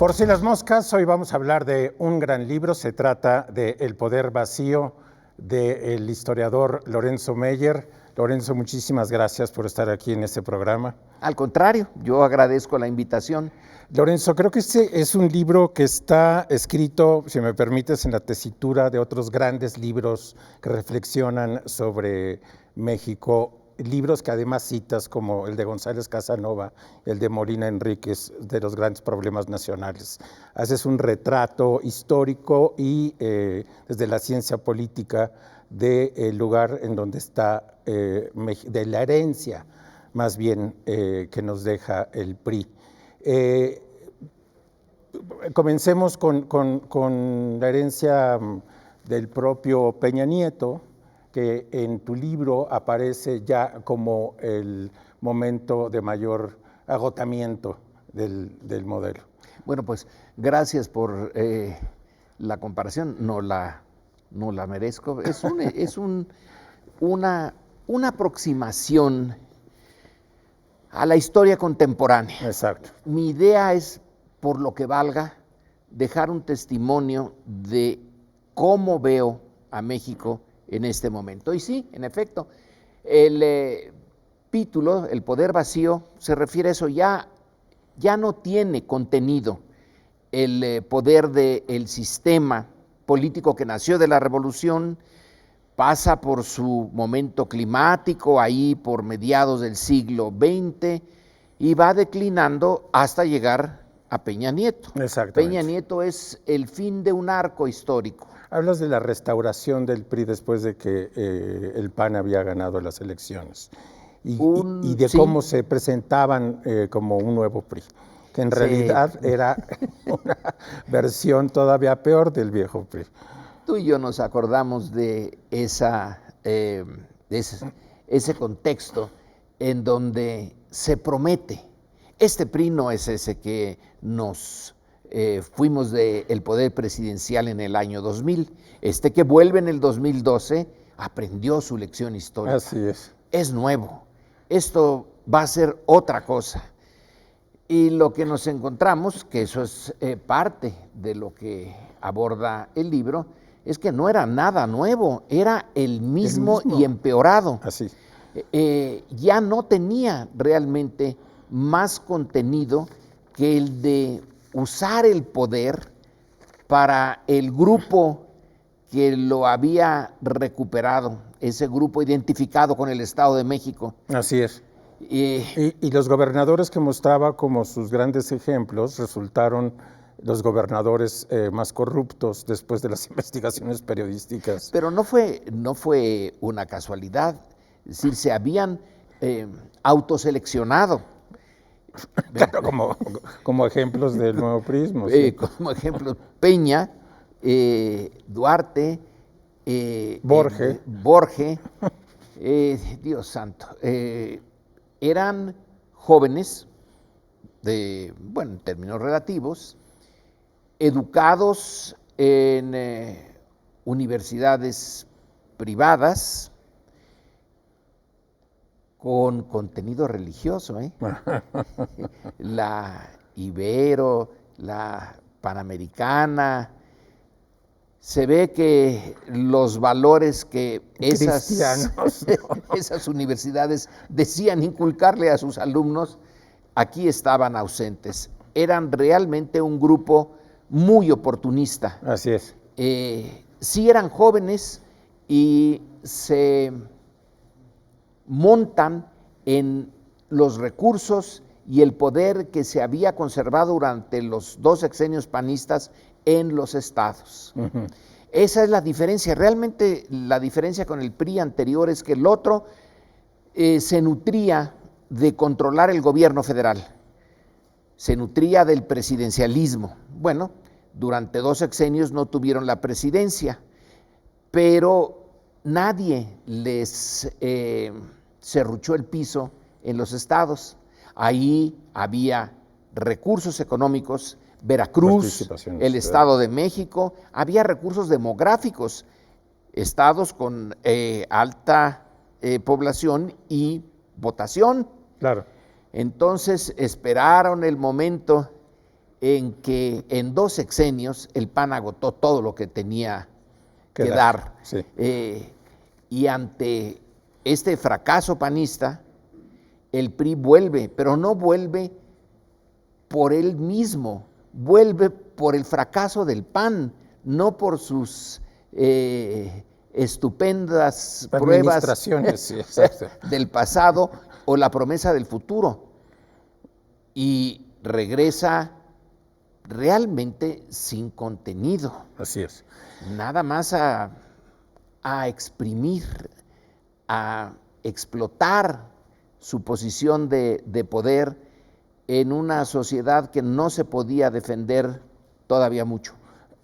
Por si las moscas, hoy vamos a hablar de un gran libro. Se trata de El poder vacío del historiador Lorenzo Meyer. Lorenzo, muchísimas gracias por estar aquí en este programa. Al contrario, yo agradezco la invitación. Lorenzo, creo que este es un libro que está escrito, si me permites, en la tesitura de otros grandes libros que reflexionan sobre México, libros que además citas como el de González Casanova, el de Molina Enríquez, de los grandes problemas nacionales. Haces un retrato histórico y desde la ciencia política del lugar en donde está, de la herencia más bien que nos deja el PRI. Comencemos con la herencia del propio Peña Nieto, que en tu libro aparece ya como el momento de mayor agotamiento del modelo. Bueno, pues gracias por la comparación, no la merezco. Es una aproximación a la historia contemporánea. Exacto. Mi idea es, por lo que valga, dejar un testimonio de cómo veo a México en este momento. Y sí, en efecto, el título, El poder vacío, se refiere a eso. Ya no tiene contenido el poder del sistema político que nació de la revolución, pasa por su momento climático, ahí por mediados del siglo XX, y va declinando hasta llegar a Peña Nieto. Exactamente. Peña Nieto es el fin de un arco histórico. Hablas de la restauración del PRI después de que el PAN había ganado las elecciones y de cómo se presentaban como un nuevo PRI, que en realidad era una versión todavía peor del viejo PRI. Tú y yo nos acordamos de ese contexto en donde se promete. Este PRI no es ese que nos fuimos del poder presidencial en el año 2000. Este que vuelve en el 2012 aprendió su lección histórica. Así es. Es nuevo. Esto va a ser otra cosa. Y lo que nos encontramos, que eso es parte de lo que aborda el libro, es que no era nada nuevo, era el mismo y empeorado. Así. Ya no tenía realmente más contenido que el de usar el poder para el grupo que lo había recuperado, ese grupo identificado con el Estado de México. Así es. Y los gobernadores que mostraba como sus grandes ejemplos resultaron los gobernadores más corruptos después de las investigaciones periodísticas. Pero no fue una casualidad, es decir, se habían autoseleccionado. Claro, como ejemplos del nuevo prismo. Sí. Como ejemplo, Peña, Duarte, Borge, Dios santo, eran jóvenes, en términos relativos, educados en universidades privadas con contenido religioso, la Ibero, la Panamericana. Se ve que los valores que esas universidades decían inculcarle a sus alumnos, aquí estaban ausentes. Eran realmente un grupo muy oportunista. Así es. Sí eran jóvenes y se montan en los recursos y el poder que se había conservado durante los 2 sexenios panistas en los estados. Uh-huh. Esa es la diferencia. Realmente la diferencia con el PRI anterior es que el otro se nutría de controlar el gobierno federal, se nutría del presidencialismo. Bueno, durante 2 sexenios no tuvieron la presidencia, pero nadie les serruchó el piso en los estados. Ahí había recursos económicos, Veracruz, el Estado de México, había recursos demográficos, estados con alta población y votación. Claro. Entonces esperaron el momento en que en 2 sexenios el PAN agotó todo lo que tenía que dar. Sí. Y ante este fracaso panista, el PRI vuelve, pero no vuelve por él mismo, vuelve por el fracaso del PAN, no por sus estupendas pruebas sí, del pasado o la promesa del futuro. Y regresa realmente sin contenido. Así es. Nada más a exprimir, a explotar su posición de poder en una sociedad que no se podía defender todavía mucho.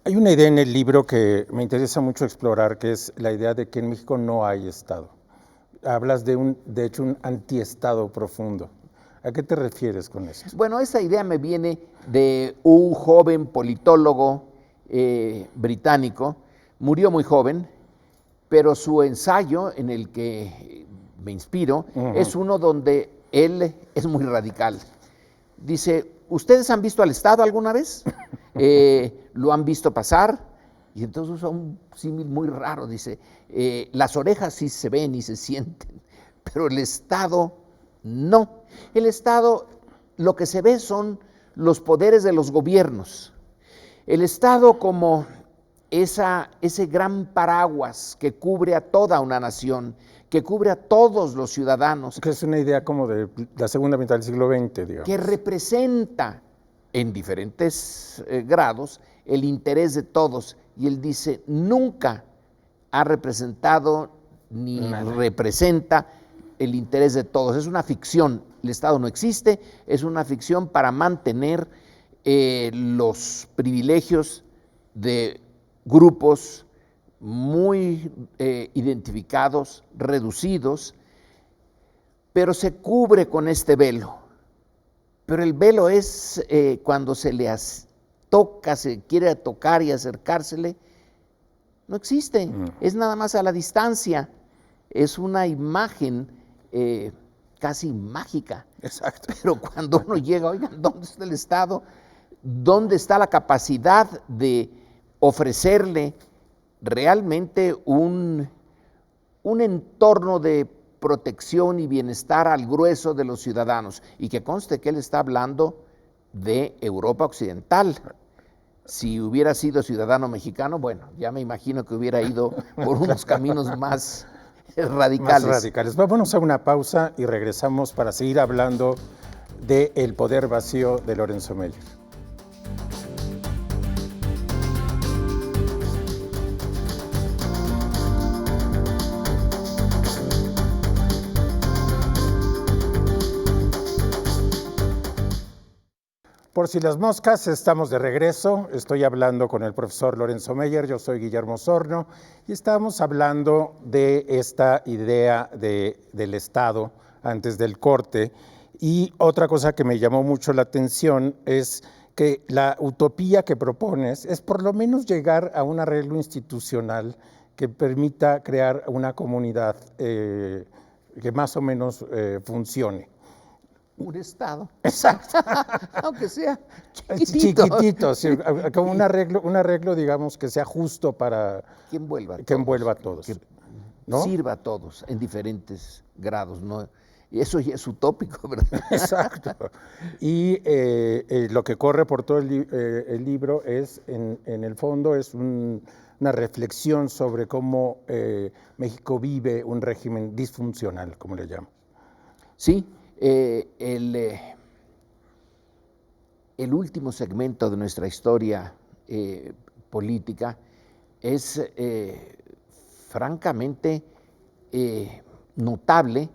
Hay una idea en el libro que me interesa mucho explorar, que es la idea de que en México no hay Estado. Hablas de hecho, un antiestado profundo. ¿A qué te refieres con esto? Bueno, esa idea me viene de un joven politólogo británico, murió muy joven, pero su ensayo en el que me inspiro es uno donde él es muy radical. Dice, ¿ustedes han visto al Estado alguna vez? ¿Lo han visto pasar? Y entonces usa un símil muy raro, dice, las orejas sí se ven y se sienten, pero el Estado no. El Estado, lo que se ve son los poderes de los gobiernos. El Estado como ese gran paraguas que cubre a toda una nación, que cubre a todos los ciudadanos. Que es una idea como de la segunda mitad del siglo XX, digamos. Que representa en diferentes grados el interés de todos. Y él dice, nunca ha representado ni representa el interés de todos. Es una ficción. El Estado no existe, es una ficción para mantener los privilegios de grupos muy identificados, reducidos, pero se cubre con este velo. Pero el velo es cuando se le toca, se quiere tocar y acercársele, no existe, es nada más a la distancia, es una imagen casi mágica. Exacto. Pero cuando uno llega, oigan, ¿dónde está el Estado? ¿Dónde está la capacidad de ofrecerle realmente un entorno de protección y bienestar al grueso de los ciudadanos? Y que conste que él está hablando de Europa Occidental. Si hubiera sido ciudadano mexicano, bueno, ya me imagino que hubiera ido por unos caminos más radicales. Más radicales. Vámonos a una pausa y regresamos para seguir hablando de El poder vacío de Lorenzo Meyer. Por si las moscas, estamos de regreso. Estoy hablando con el profesor Lorenzo Meyer, yo soy Guillermo Osorno, y estábamos hablando de esta idea del Estado antes del corte. Y otra cosa que me llamó mucho la atención es que la utopía que propones es por lo menos llegar a un arreglo institucional que permita crear una comunidad que más o menos funcione. Un Estado. Exacto. Aunque sea chiquitito. Chiquitito, sí, como un arreglo, digamos, que sea justo para que envuelva a todos. Que ¿no? sirva a todos en diferentes grados, ¿no? Y eso ya es utópico, ¿verdad? Exacto. Y lo que corre por todo el libro es, en el fondo, es una reflexión sobre cómo México vive un régimen disfuncional, como le llaman. Sí. El último segmento de nuestra historia política es francamente notable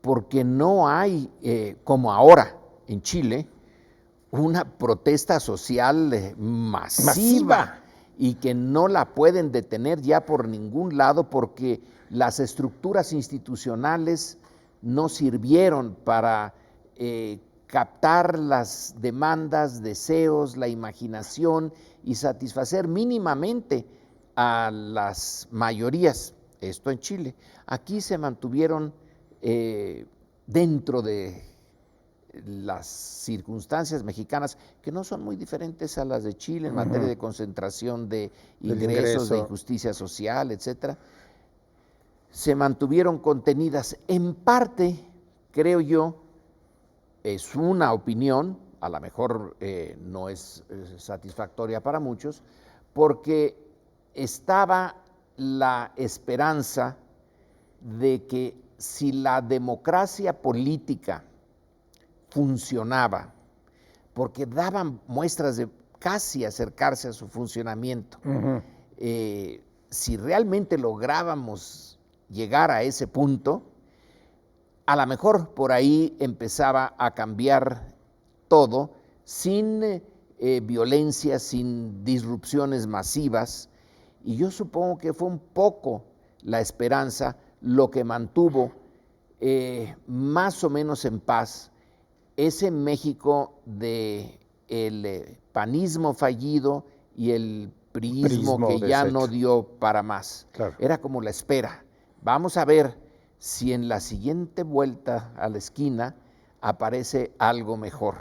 porque no hay, como ahora en Chile, una protesta social masiva y que no la pueden detener ya por ningún lado porque las estructuras institucionales no sirvieron para captar las demandas, deseos, la imaginación y satisfacer mínimamente a las mayorías. Esto en Chile. Aquí se mantuvieron dentro de las circunstancias mexicanas, que no son muy diferentes a las de Chile en materia de concentración de ingresos, de injusticia social, etcétera, se mantuvieron contenidas. En parte, creo yo, es una opinión, a lo mejor no es satisfactoria para muchos, porque estaba la esperanza de que si la democracia política funcionaba, porque daban muestras de casi acercarse a su funcionamiento, si realmente lográbamos llegar a ese punto, a lo mejor por ahí empezaba a cambiar todo sin violencia, sin disrupciones masivas, y yo supongo que fue un poco la esperanza lo que mantuvo más o menos en paz ese México de el panismo fallido y el priismo que ya no dio para más. Claro. Era como la espera. Vamos a ver si en la siguiente vuelta a la esquina aparece algo mejor.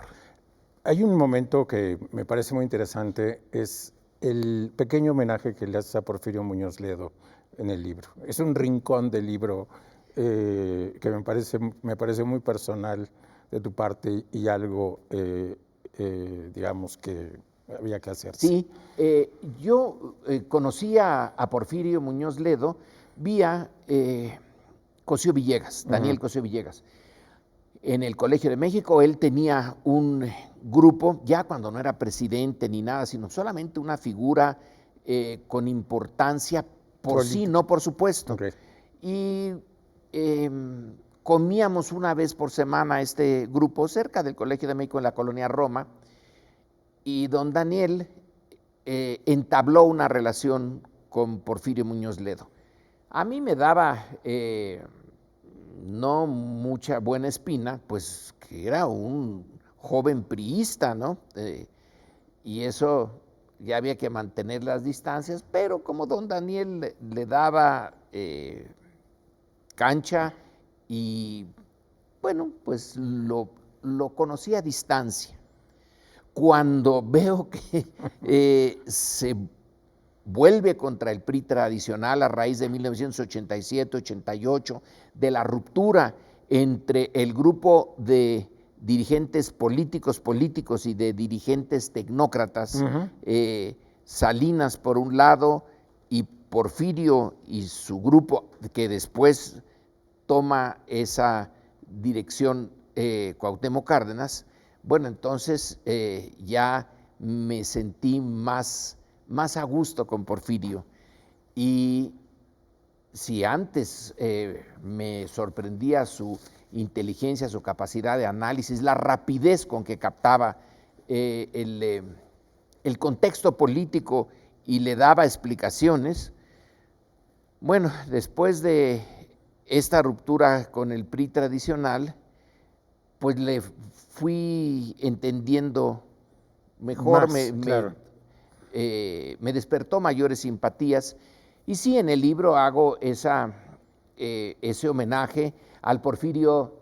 Hay un momento que me parece muy interesante, es el pequeño homenaje que le haces a Porfirio Muñoz Ledo en el libro. Es un rincón del libro que me parece muy personal de tu parte y algo, digamos, que había que hacerse. Sí, yo conocí a Porfirio Muñoz Ledo vía Cosío Villegas, Daniel Cosío Villegas. En el Colegio de México él tenía un grupo, ya cuando no era presidente ni nada, sino solamente una figura con importancia por sí, no por supuesto. Okay. Y comíamos una vez por semana este grupo cerca del Colegio de México en la colonia Roma, y don Daniel entabló una relación con Porfirio Muñoz Ledo. A mí me daba no mucha buena espina, pues que era un joven priista, ¿no? Y eso ya había que mantener las distancias, pero como don Daniel le daba cancha y bueno, pues lo conocí a distancia. Cuando veo que se vuelve contra el PRI tradicional a raíz de 1987-88, de la ruptura entre el grupo de dirigentes políticos y de dirigentes tecnócratas, Salinas por un lado y Porfirio y su grupo, que después toma esa dirección Cuauhtémoc Cárdenas. Bueno, entonces ya me sentí más a gusto con Porfirio. Y si antes me sorprendía su inteligencia, su capacidad de análisis, la rapidez con que captaba el contexto político y le daba explicaciones, bueno, después de esta ruptura con el PRI tradicional, pues le fui entendiendo mejor, me despertó mayores simpatías, y sí, en el libro hago ese homenaje al Porfirio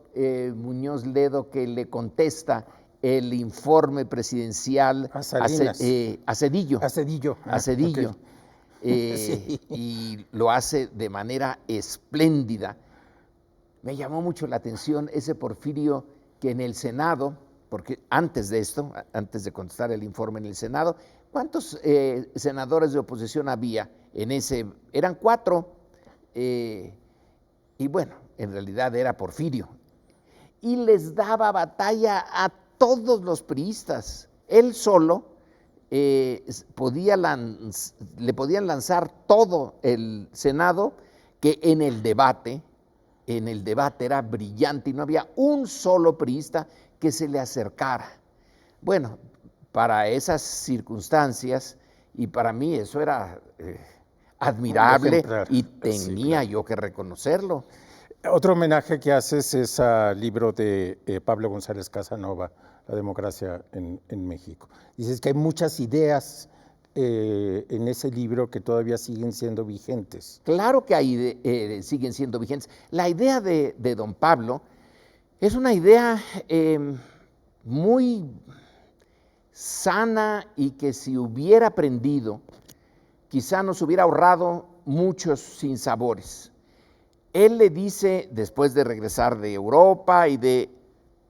Muñoz Ledo, que le contesta el informe presidencial a Cedillo. A Cedillo. Okay. Sí. Y lo hace de manera espléndida. Me llamó mucho la atención ese Porfirio que en el Senado, porque antes de esto, antes de contestar el informe en el Senado, ¿cuántos senadores de oposición había en ese? Eran 4, y bueno, en realidad era Porfirio. Y les daba batalla a todos los priistas. Él solo le podían lanzar todo el Senado, que en el debate era brillante y no había un solo priista que se le acercara. Bueno, para esas circunstancias, y para mí eso era admirable y tenía yo que reconocerlo. Otro homenaje que haces es al libro de Pablo González Casanova, La democracia en México. Dices que hay muchas ideas en ese libro que todavía siguen siendo vigentes. Claro que siguen siendo vigentes. La idea de don Pablo es una idea muy sana y que si hubiera aprendido, quizá nos hubiera ahorrado muchos sinsabores. Él le dice, después de regresar de Europa y de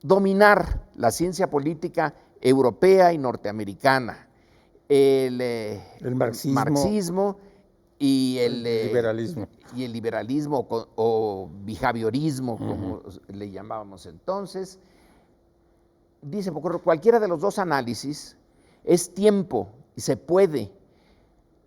dominar la ciencia política europea y norteamericana, el marxismo y el liberalismo o behaviorismo, como le llamábamos entonces, dice, por cualquiera de los dos análisis, es tiempo y se puede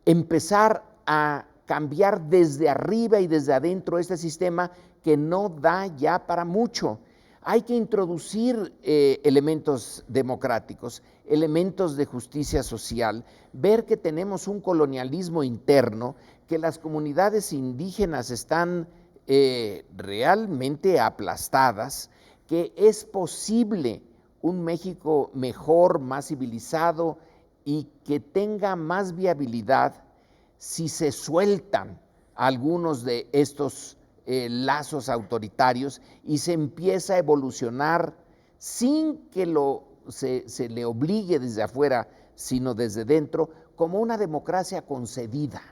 empezar a cambiar desde arriba y desde adentro este sistema que no da ya para mucho. Hay que introducir elementos democráticos, elementos de justicia social, ver que tenemos un colonialismo interno, que las comunidades indígenas están realmente aplastadas, que es posible un México mejor, más civilizado y que tenga más viabilidad si se sueltan algunos de estos lazos autoritarios y se empieza a evolucionar sin que se le obligue desde afuera, sino desde dentro, como una democracia concedida.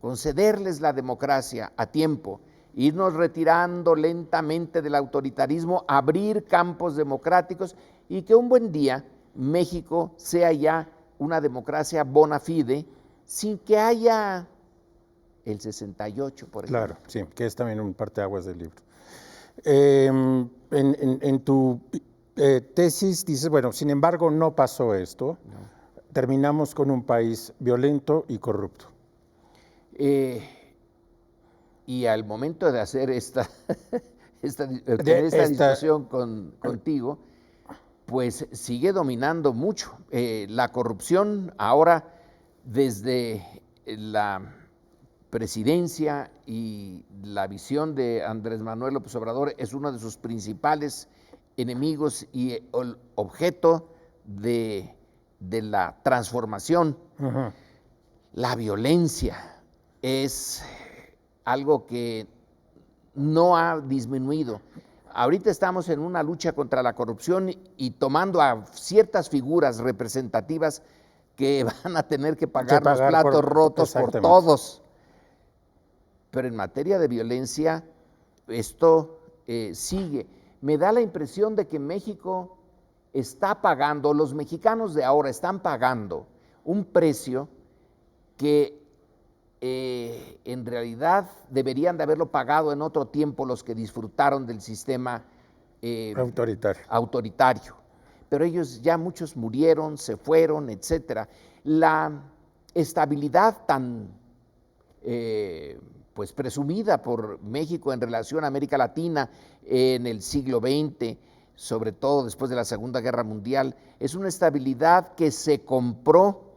Concederles la democracia a tiempo, irnos retirando lentamente del autoritarismo, abrir campos democráticos y que un buen día México sea ya una democracia bona fide, sin que haya el 68, por ejemplo. Claro, sí, que es también un parteaguas del libro. En tu tesis dices, bueno, sin embargo no pasó esto, terminamos con un país violento y corrupto. Y al momento de hacer esta discusión contigo, pues sigue dominando mucho. La corrupción ahora, desde la presidencia y la visión de Andrés Manuel López Obrador, es uno de sus principales enemigos y el objeto de la transformación. La violencia es algo que no ha disminuido. Ahorita estamos en una lucha contra la corrupción y tomando a ciertas figuras representativas que van a tener que pagar los platos rotos por todos. Pero en materia de violencia, esto sigue. Me da la impresión de que México está pagando, los mexicanos de ahora están pagando un precio que en realidad deberían de haberlo pagado en otro tiempo los que disfrutaron del sistema autoritario. Pero ellos ya muchos murieron, se fueron, etcétera. La estabilidad tan pues presumida por México en relación a América Latina en el siglo XX, sobre todo después de la Segunda Guerra Mundial, es una estabilidad que se compró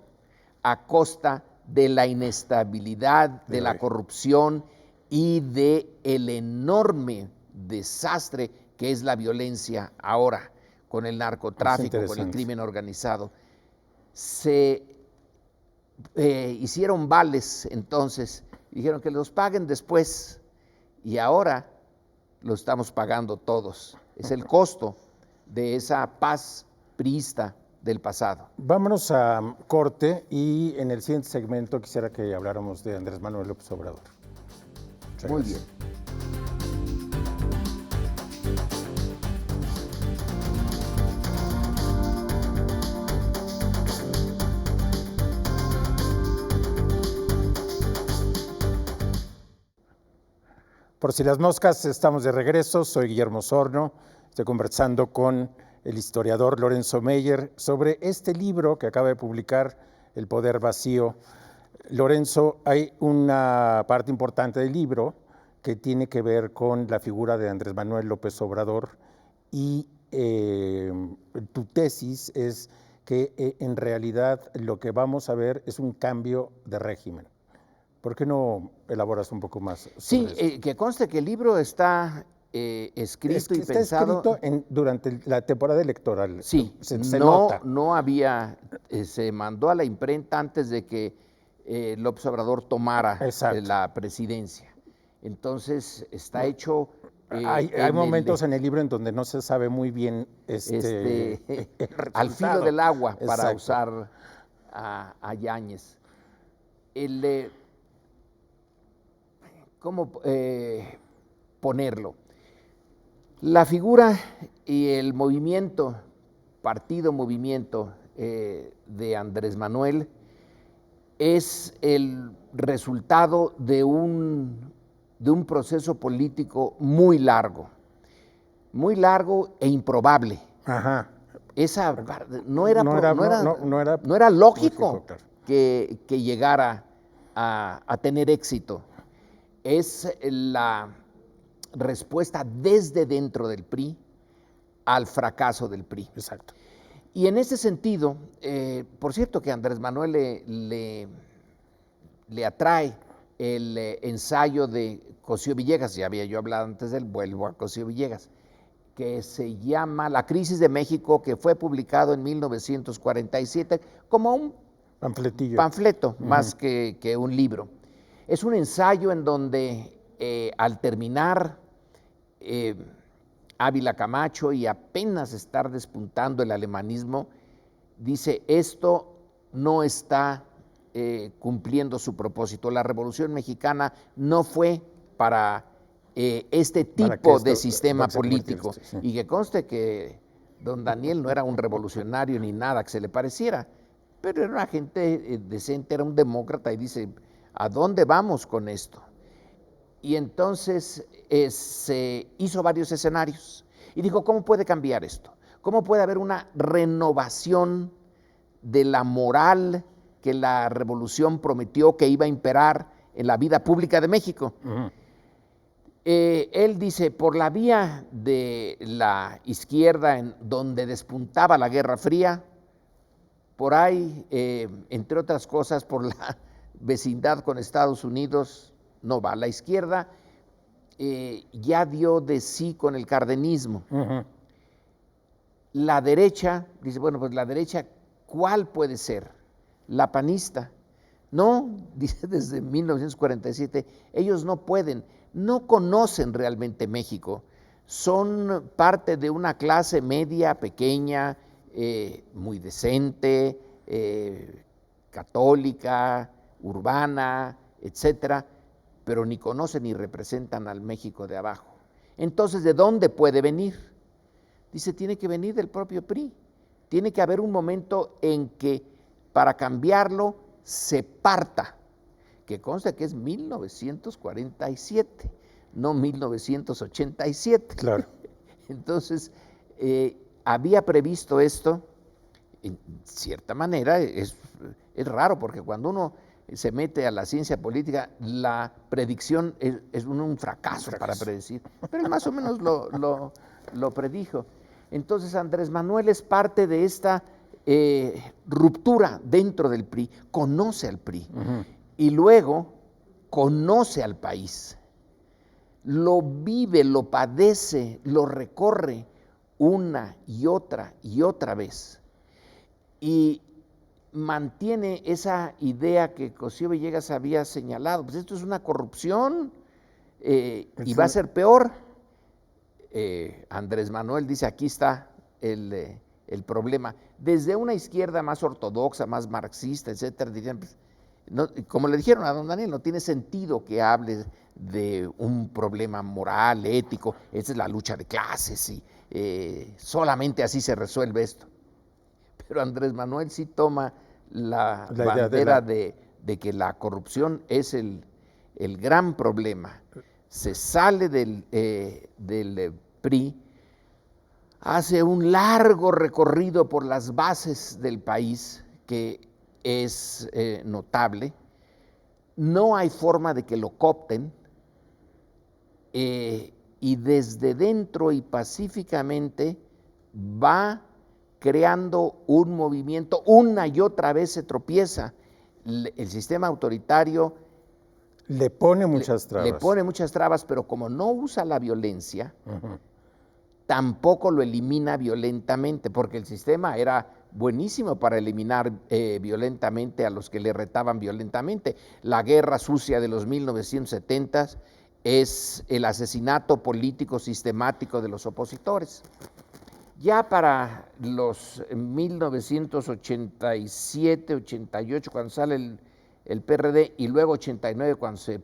a costa de la inestabilidad, de la corrupción y de el enorme desastre que es la violencia ahora, con el narcotráfico, con el crimen organizado. Se hicieron vales entonces, dijeron que los paguen después y ahora lo estamos pagando todos. Es el costo de esa paz priista del pasado. Vámonos a corte y en el siguiente segmento quisiera que habláramos de Andrés Manuel López Obrador. Muy bien. Por si las moscas, estamos de regreso. Soy Guillermo Sorno. Estoy conversando con el historiador Lorenzo Meyer sobre este libro que acaba de publicar, El poder vacío. Lorenzo, hay una parte importante del libro que tiene que ver con la figura de Andrés Manuel López Obrador y tu tesis es que en realidad lo que vamos a ver es un cambio de régimen. ¿Por qué no elaboras un poco más sobre eso? Que conste que el libro está escrito y pensado. Está escrito durante la temporada electoral. Sí, se nota. No había, se mandó a la imprenta antes de que López Obrador tomara la presidencia. Entonces está hecho Hay momentos en el libro en donde no se sabe muy bien al filo del agua, para Exacto. usar a Yáñez. ¿Cómo ponerlo? La figura y el movimiento, partido-movimiento de Andrés Manuel es el resultado de un proceso político muy largo e improbable. Ajá. Esa no era lógico, claro. que llegara a tener éxito. Es la respuesta desde dentro del PRI al fracaso del PRI. Exacto. Y en ese sentido, por cierto que a Andrés Manuel le atrae el ensayo de Cosío Villegas, ya había yo hablado antes del vuelvo a Cosío Villegas, que se llama La crisis de México, que fue publicado en 1947 como un panfleto, más que un libro. Es un ensayo en donde al terminar Ávila Camacho y apenas estar despuntando el alemanismo, dice: esto no está cumpliendo su propósito. La Revolución Mexicana no fue para este tipo de sistema político. Sí. Y que conste que don Daniel no era un revolucionario ni nada que se le pareciera, pero era una gente decente, era un demócrata, y dice: ¿a dónde vamos con esto? Y entonces se hizo varios escenarios y dijo: ¿cómo puede cambiar esto? ¿Cómo puede haber una renovación de la moral que la revolución prometió que iba a imperar en la vida pública de México? Él dice: por la vía de la izquierda, en donde despuntaba la Guerra Fría, por ahí, entre otras cosas, por la vecindad con Estados Unidos, no va. La izquierda ya dio de sí con el cardenismo. La derecha, dice: bueno, pues la derecha, ¿cuál puede ser? La panista. No, dice desde 1947, ellos no pueden, no conocen realmente México, son parte de una clase media, pequeña, muy decente, católica, urbana, etcétera, pero ni conocen ni representan al México de abajo. Entonces, ¿de dónde puede venir? Dice: tiene que venir del propio PRI, tiene que haber un momento en que para cambiarlo se parta, que consta que es 1947, no 1987. Claro. Entonces, había previsto esto. En cierta manera es raro, porque cuando uno se mete a la ciencia política, la predicción es un fracaso para predecir, pero más o menos lo predijo. Entonces, Andrés Manuel es parte de esta ruptura dentro del PRI, conoce al PRI y luego conoce al país, lo vive, lo padece, lo recorre una y otra vez, y mantiene esa idea que Cosío Villegas había señalado: pues esto es una corrupción y va a ser peor. Andrés Manuel dice: aquí está el problema. Desde una izquierda más ortodoxa, más marxista, etcétera, dirían: pues, no, como le dijeron a don Daniel, no tiene sentido que hables de un problema moral, ético, esa es la lucha de clases y solamente así se resuelve esto. Pero Andrés Manuel sí toma la bandera de que la corrupción es el gran problema. Se sale del PRI, hace un largo recorrido por las bases del país que es notable. No hay forma de que lo coopten, y desde dentro y pacíficamente va creando un movimiento. Una y otra vez se tropieza. El sistema autoritario le pone muchas trabas. Le pone muchas trabas, pero como no usa la violencia, tampoco lo elimina violentamente, porque el sistema era buenísimo para eliminar violentamente a los que le retaban violentamente. La guerra sucia de los 1970s es el asesinato político sistemático de los opositores. Ya para los 1987, 88, cuando sale el PRD, y luego 89, cuando se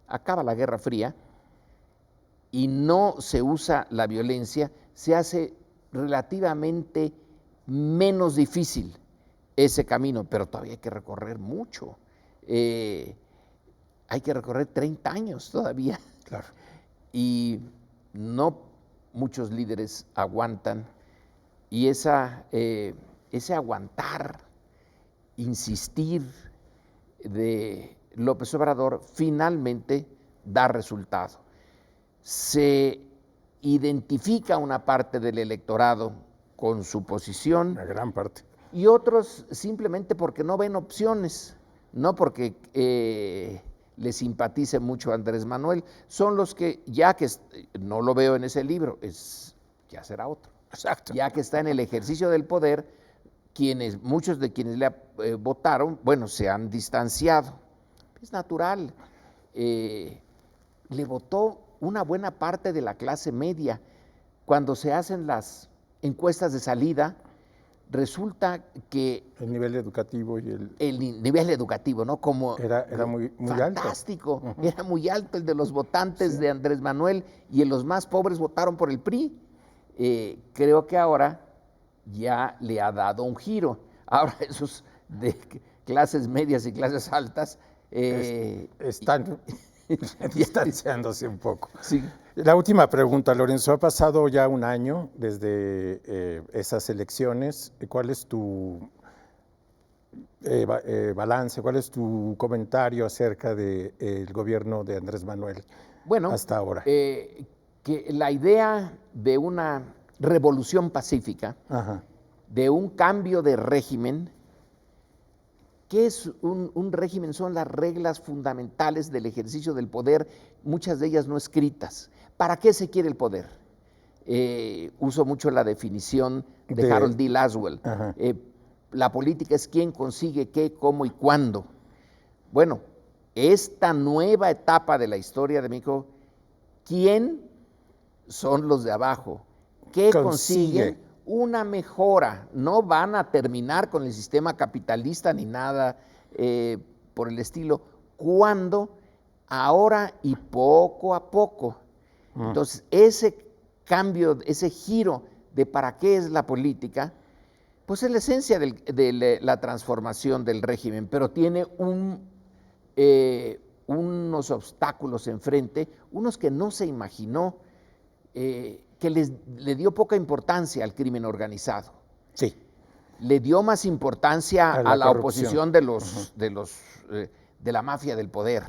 acaba la Guerra Fría, y no se usa la violencia, se hace relativamente menos difícil ese camino, pero todavía hay que recorrer mucho. Hay que recorrer 30 años todavía. Claro. Y no muchos líderes aguantan. Y ese aguantar, insistir de López Obrador finalmente da resultado. Se identifica una parte del electorado con su posición. Una gran parte. Y otros simplemente porque no ven opciones, no porque le simpatice mucho a Andrés Manuel, son los que, ya que no lo veo en ese libro, ya será otro. Exacto. Ya que está en el ejercicio del poder, muchos de quienes le votaron, bueno, se han distanciado. Es natural. Le votó una buena parte de la clase media. Cuando se hacen las encuestas de salida, resulta que el nivel educativo y el nivel educativo, ¿no? Como era muy fantástico, alto. Era muy alto el de los votantes sí. de Andrés Manuel, y los más pobres votaron por el PRI. Creo que ahora ya le ha dado un giro. Ahora esos de clases medias y clases altas están distanciándose un poco. Sí. La última pregunta, Lorenzo, ha pasado ya un año desde esas elecciones. ¿Cuál es tu balance, cuál es tu comentario acerca del gobierno de Andrés Manuel hasta ahora? Que la idea de una revolución pacífica, Ajá. de un cambio de régimen. ¿Qué es un régimen? Son las reglas fundamentales del ejercicio del poder, muchas de ellas no escritas. ¿Para qué se quiere el poder? Uso mucho la definición de Harold D. Laswell. La política es quién consigue qué, cómo y cuándo. Bueno, esta nueva etapa de la historia de México, ¿quién son los de abajo? ¿Qué consiguen? Una mejora. No van a terminar con el sistema capitalista ni nada por el estilo. ¿Cuándo? Ahora y poco a poco. Entonces, ese cambio, ese giro de para qué es la política, pues es la esencia de la transformación del régimen, pero tiene unos obstáculos enfrente, unos que no se imaginó, que le dio poca importancia al crimen organizado. Sí. Le dio más importancia a la oposición de la mafia del poder,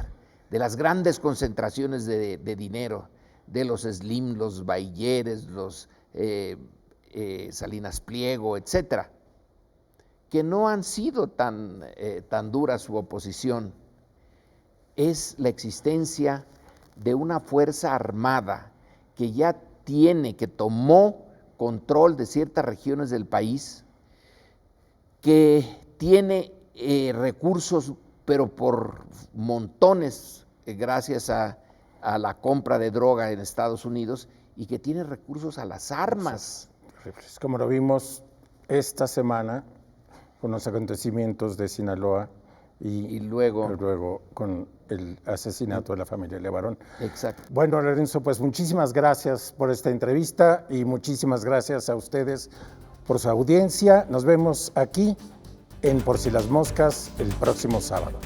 de las grandes concentraciones de dinero, de los Slim, los Bailleres, los Salinas Pliego, etcétera, que no han sido tan dura su oposición. Es la existencia de una fuerza armada que ya que tomó control de ciertas regiones del país, que tiene recursos, pero por montones, gracias a la compra de droga en Estados Unidos, y que tiene recursos a las armas. Como lo vimos esta semana con los acontecimientos de Sinaloa y luego con el asesinato de la familia Levarón. Exacto. Bueno, Lorenzo, pues muchísimas gracias por esta entrevista y muchísimas gracias a ustedes por su audiencia. Nos vemos aquí en Por si las moscas el próximo sábado.